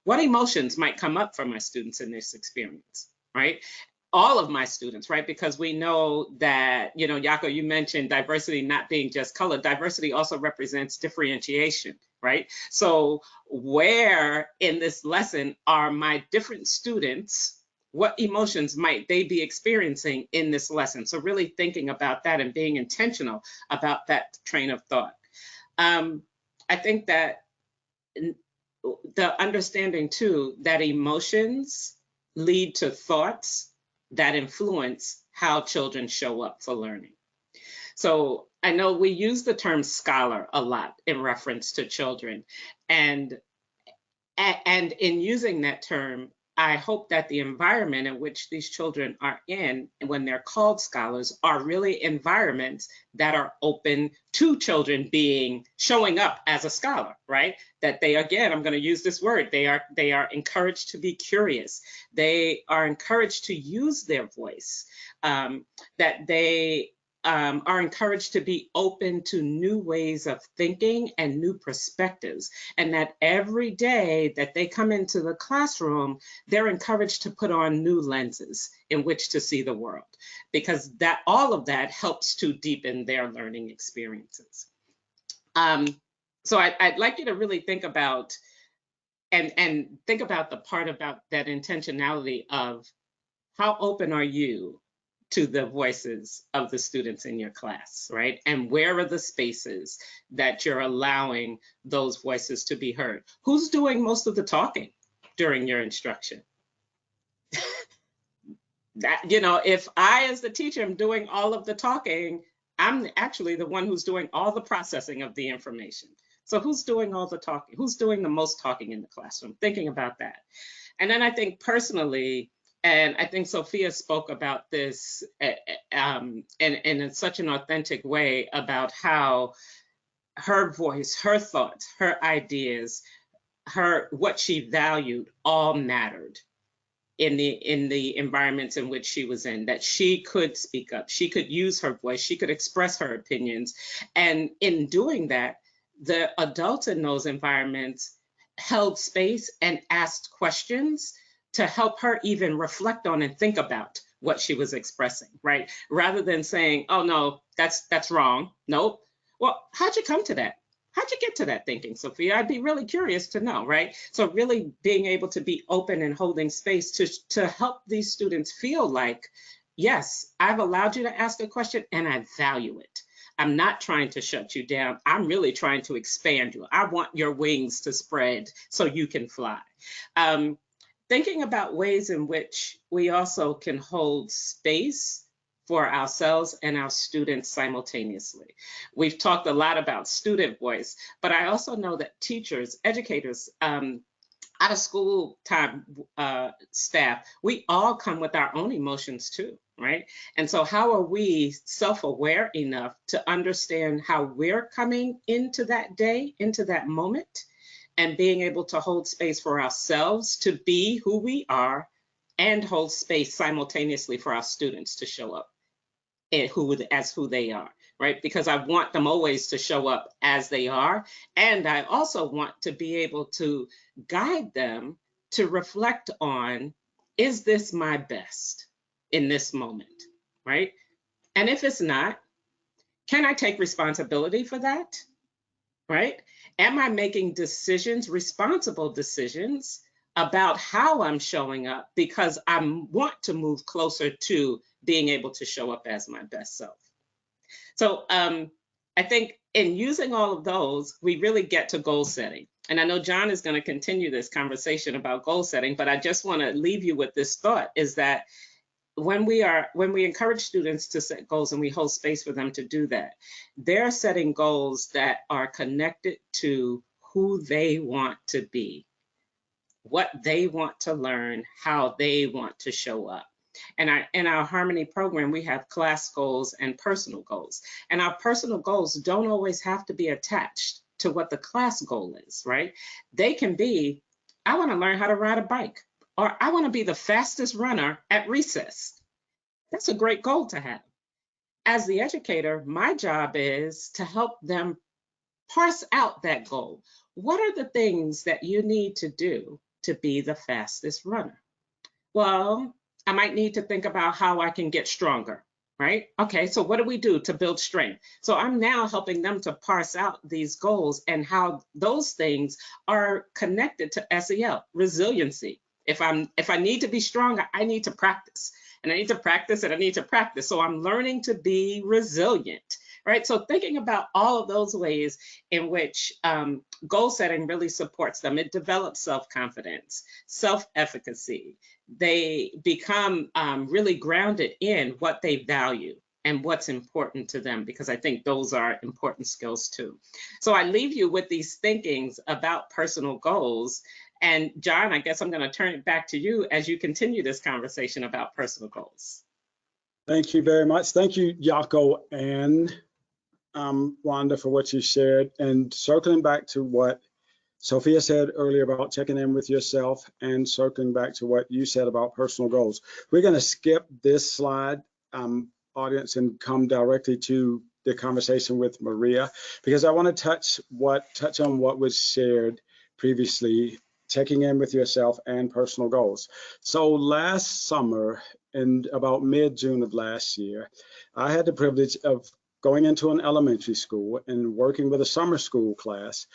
what emotions might come up for my students in this experience, right? All of my students, right? Because we know that, you know, Jaco, you mentioned diversity not being just color. Diversity also represents differentiation, right? So where in this lesson are my different students? What emotions might they be experiencing in this lesson? So really thinking about that and being intentional about that train of thought. I think that the understanding too, that emotions lead to thoughts that influence how children show up for learning. So I know we use the term scholar a lot in reference to children, and in using that term, I hope that the environment in which these children are in, when they're called scholars, are really environments that are open to children showing up as a scholar, right? That they, again, I'm going to use this word, they are encouraged to be curious. They are encouraged to use their voice, that they are encouraged to be open to new ways of thinking and new perspectives, and that every day that they come into the classroom, they're encouraged to put on new lenses in which to see the world, because that all of that helps to deepen their learning experiences. So I'd like you to really think about and think about the part about that intentionality of how open are you to the voices of the students in your class, right? And where are the spaces that you're allowing those voices to be heard? Who's doing most of the talking during your instruction? That, you know, if I, as the teacher, am doing all of the talking, I'm actually the one who's doing all the processing of the information. So who's doing all the talking? Who's doing the most talking in the classroom? Thinking about that. And then I think personally, and I think Sophia spoke about this in such an authentic way about how her voice, her thoughts, her ideas, what she valued all mattered in the environments in which she was in, that she could speak up, she could use her voice, she could express her opinions. And in doing that, the adults in those environments held space and asked questions to help her even reflect on and think about what she was expressing, right? Rather than saying, oh no, that's wrong. Nope. Well, how'd you come to that? How'd you get to that thinking, Sophia? I'd be really curious to know, right? So really being able to be open and holding space to help these students feel like, yes, I've allowed you to ask a question and I value it. I'm not trying to shut you down. I'm really trying to expand you. I want your wings to spread so you can fly. Thinking about ways in which we also can hold space for ourselves and our students simultaneously. We've talked a lot about student voice, but I also know that teachers, educators, out of school time staff, we all come with our own emotions too, right? And so how are we self-aware enough to understand how we're coming into that day, into that moment, and being able to hold space for ourselves to be who we are and hold space simultaneously for our students to show up and as who they are. right? Because I want them always to show up as they are. And I also want to be able to guide them to reflect on, is this my best in this moment, right? And if it's not, can I take responsibility for that, right? Am I making decisions, responsible decisions about how I'm showing up because I want to move closer to being able to show up as my best self? So I think in using all of those, we really get to goal setting. And I know John is going to continue this conversation about goal setting, but I just want to leave you with this thought, is that when we encourage students to set goals and we hold space for them to do that, they're setting goals that are connected to who they want to be, what they want to learn, how they want to show up. And in our Harmony program, we have class goals and personal goals. And our personal goals don't always have to be attached to what the class goal is, right? They can be, I want to learn how to ride a bike, or I want to be the fastest runner at recess. That's a great goal to have. As the educator, my job is to help them parse out that goal. What are the things that you need to do to be the fastest runner? Well, I might need to think about how I can get stronger, right? Okay, so what do we do to build strength? So I'm now helping them to parse out these goals and how those things are connected to SEL, resiliency. If I need to be stronger, I need to practice. And I need to practice and I need to practice. So I'm learning to be resilient, right? So thinking about all of those ways in which goal setting really supports them. It develops self-confidence, self-efficacy. They become really grounded in what they value and what's important to them, because I think those are important skills too. So I leave you with these thinkings about personal goals. And John, I guess I'm going to turn it back to you as you continue this conversation about personal goals. Thank you very much. Thank you, Jaco and Rhonda, for what you shared. And circling back to what Sophia said earlier about checking in with yourself, and circling back to what you said about personal goals. We're going to skip this slide, audience, and come directly to the conversation with Maria, because I want to touch on what was shared previously, checking in with yourself and personal goals. So last summer, in about mid-June of last year, I had the privilege of going into an elementary school and working with a summer school class.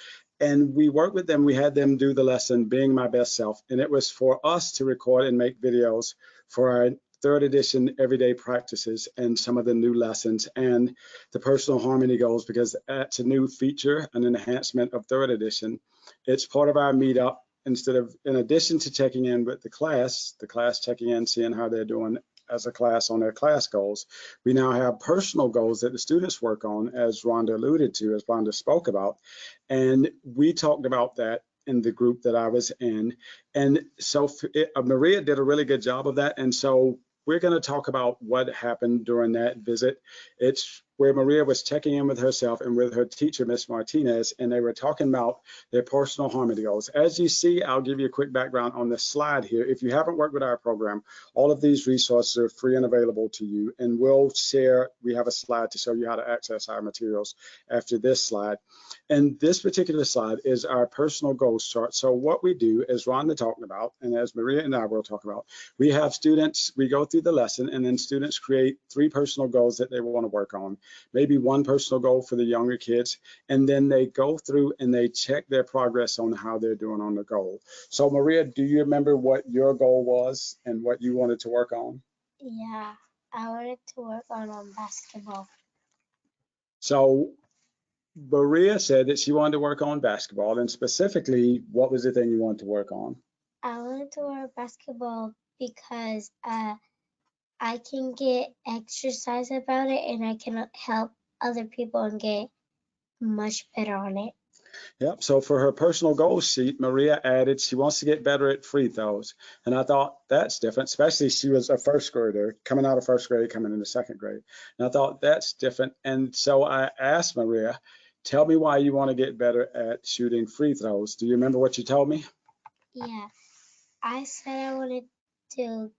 And we worked with them. We had them do the lesson, Being My Best Self. And it was for us to record and make videos for our 3rd edition everyday practices and some of the new lessons and the personal harmony goals, because that's a new feature, an enhancement of 3rd edition. It's part of our meetup. In addition to checking in with the class checking in, seeing how they're doing as a class on their class goals, we now have personal goals that the students work on, as Rhonda alluded to, as Rhonda spoke about. And we talked about that in the group that I was in. And so Maria did a really good job of that. And so we're going to talk about what happened during that visit. It's where Maria was checking in with herself and with her teacher, Miss Martinez, and they were talking about their personal harmony goals. As you see, I'll give you a quick background on this slide here. If you haven't worked with our program, all of these resources are free and available to you, and we'll share, we have a slide to show you how to access our materials after this slide. And this particular slide is our personal goals chart. So what we do, as Rhonda talked about, and as Maria and I will talk about, we have students, we go through the lesson, and then students create 3 personal goals that they want to work on. Maybe 1 personal goal for the younger kids, and then they go through and they check their progress on how they're doing on the goal. So Maria, do you remember what your goal was and what you wanted to work on? Yeah, I wanted to work on basketball. So Maria said that she wanted to work on basketball, and specifically, what was the thing you wanted to work on? I wanted to work basketball because I can get exercise about it, and I can help other people and get much better on it. Yep. So for her personal goal sheet, Maria added she wants to get better at free throws. And I thought that's different, especially she was a 1st grader, coming out of 1st grade, coming into 2nd grade. And I thought that's different. And so I asked Maria, tell me why you want to get better at shooting free throws. Do you remember what you told me? Yeah, I said I wanted to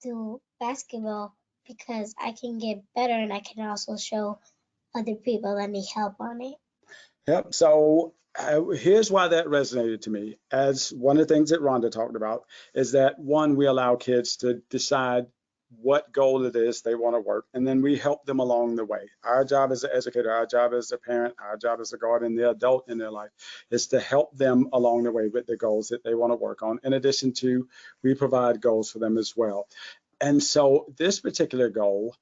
do basketball because I can get better and I can also show other people that need help on it. Yep. So here's why that resonated to me. As one of the things that Rhonda talked about is that, one, we allow kids to decide what goal it is they want to work, and then we help them along the way. Our job as an educator, our job as a parent, our job as a guardian, the adult in their life, is to help them along the way with the goals that they want to work on. In addition to, we provide goals for them as well. And so this particular goal,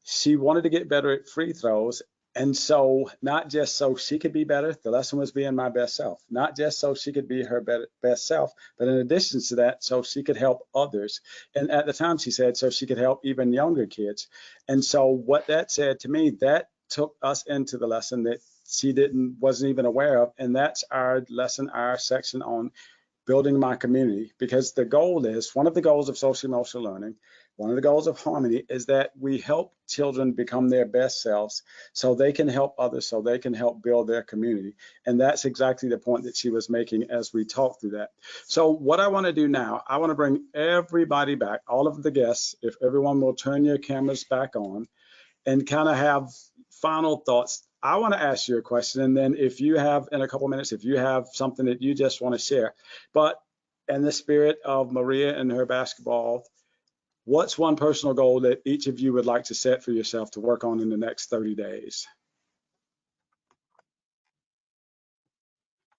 she wanted to get better at free throws. And so, not just so she could be better, the lesson was being my best self. Not just so she could be her best self, but in addition to that, so she could help others. And at the time, she said, so she could help even younger kids. And so, what that said to me, that took us into the lesson that she wasn't even aware of. And that's our lesson, our section on building my community, because the goal is, one of the goals of social emotional learning, one of the goals of Harmony, is that we help children become their best selves so they can help others, so they can help build their community. And that's exactly the point that she was making as we talked through that. So what I want to do now, I want to bring everybody back, all of the guests, if everyone will turn your cameras back on and kind of have final thoughts. I want to ask you a question, and then if you have, in a couple minutes, if you have something that you just want to share. But in the spirit of Maria and her basketball, what's one personal goal that each of you would like to set for yourself to work on in the next 30 days?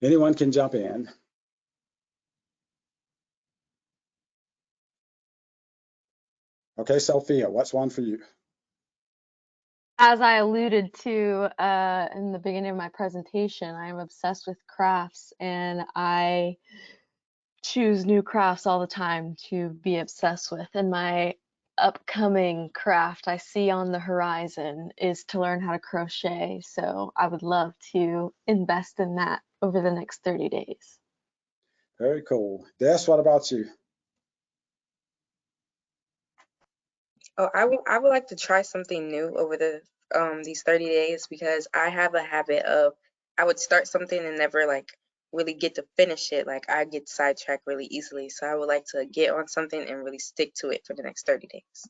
Anyone can jump in. Okay, Sophia, what's one for you? As I alluded to in the beginning of my presentation, I am obsessed with crafts, and I choose new crafts all the time to be obsessed with. And my upcoming craft I see on the horizon is to learn how to crochet. So I would love to invest in that over the next 30 days. Very cool. Des, what about you? Oh, I would like to try something new over these 30 days, because I have a habit of, I would start something and never like really get to finish it. Like, I get sidetracked really easily. So I would like to get on something and really stick to it for the next 30 days.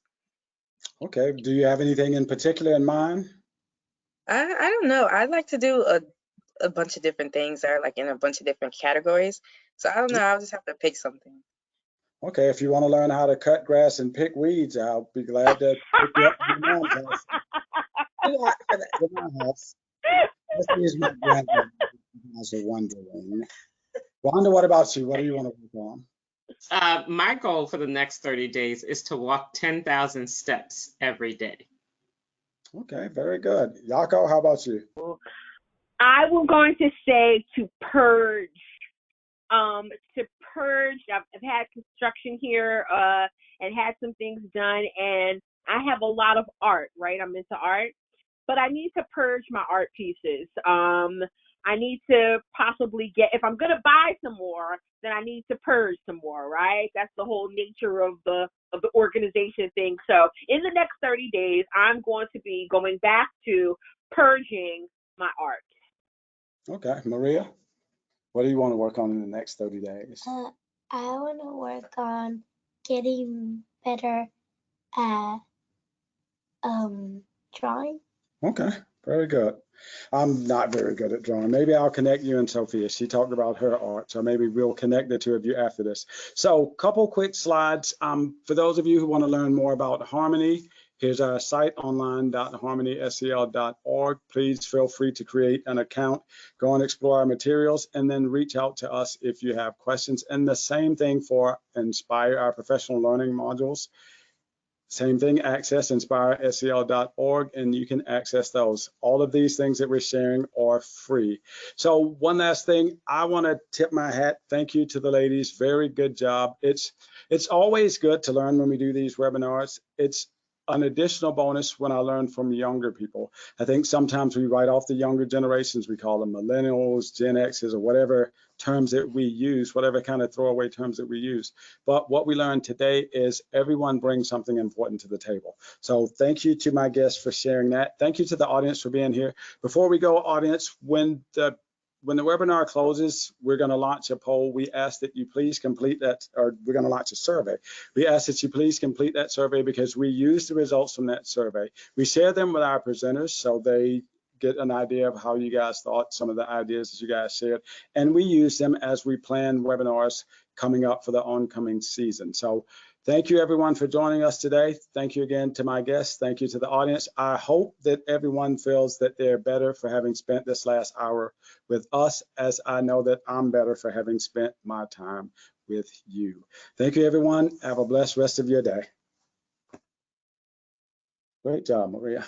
Okay, do you have anything in particular in mind? I don't know. I'd like to do a bunch of different things that are like in a bunch of different categories. So I don't know. I'll just have to pick something. Okay, if you want to learn how to cut grass and pick weeds, I'll be glad to pick you up to your mom's house. Your mom's house. This is my granddaughter. As a wondering. Rhonda, what about you? What do you want to work on? My goal for the next 30 days is to walk 10,000 steps every day. Okay, very good. Yako, how about you? I was going to say to purge. I've had construction here and had some things done, and I have a lot of art, right? I'm into art, but I need to purge my art pieces. I need to possibly if I'm going to buy some more, then I need to purge some more, right? That's the whole nature of the organization thing. So in the next 30 days, I'm going to be going back to purging my art. Okay, Maria, what do you want to work on in the next 30 days? I want to work on getting better at drawing. Okay, very good. I'm not very good at drawing. Maybe I'll connect you and Sophia. She talked about her art, so maybe we'll connect the two of you after this. So, couple quick slides. For those of you who want to learn more about Harmony, here's our site, online.harmonysel.org. Please feel free to create an account, go and explore our materials, and then reach out to us if you have questions. And the same thing for Inspire, our professional learning modules. Same thing, access inspiresel.org, and you can access those. All of these things that we're sharing are free. So one last thing, I want to tip my hat. Thank you to the ladies. Very good job. It's always good to learn when we do these webinars. It's an additional bonus when I learn from younger people. I think sometimes we write off the younger generations. We call them millennials, Gen X's, or whatever terms that we use, whatever kind of throwaway terms that we use. But what we learned today is everyone brings something important to the table. So thank you to my guests for sharing that. Thank you to the audience for being here. Before we go, audience, when the webinar closes, we're going to launch a poll. We ask that you please complete that, or we're going to launch a survey. We ask that you please complete that survey because we use the results from that survey. We share them with our presenters so they get an idea of how you guys thought, some of the ideas that you guys shared. And we use them as we plan webinars coming up for the oncoming season. So thank you everyone for joining us today. Thank you again to my guests. Thank you to the audience. I hope that everyone feels that they're better for having spent this last hour with us, as I know that I'm better for having spent my time with you. Thank you everyone. Have a blessed rest of your day. Great job, Maria.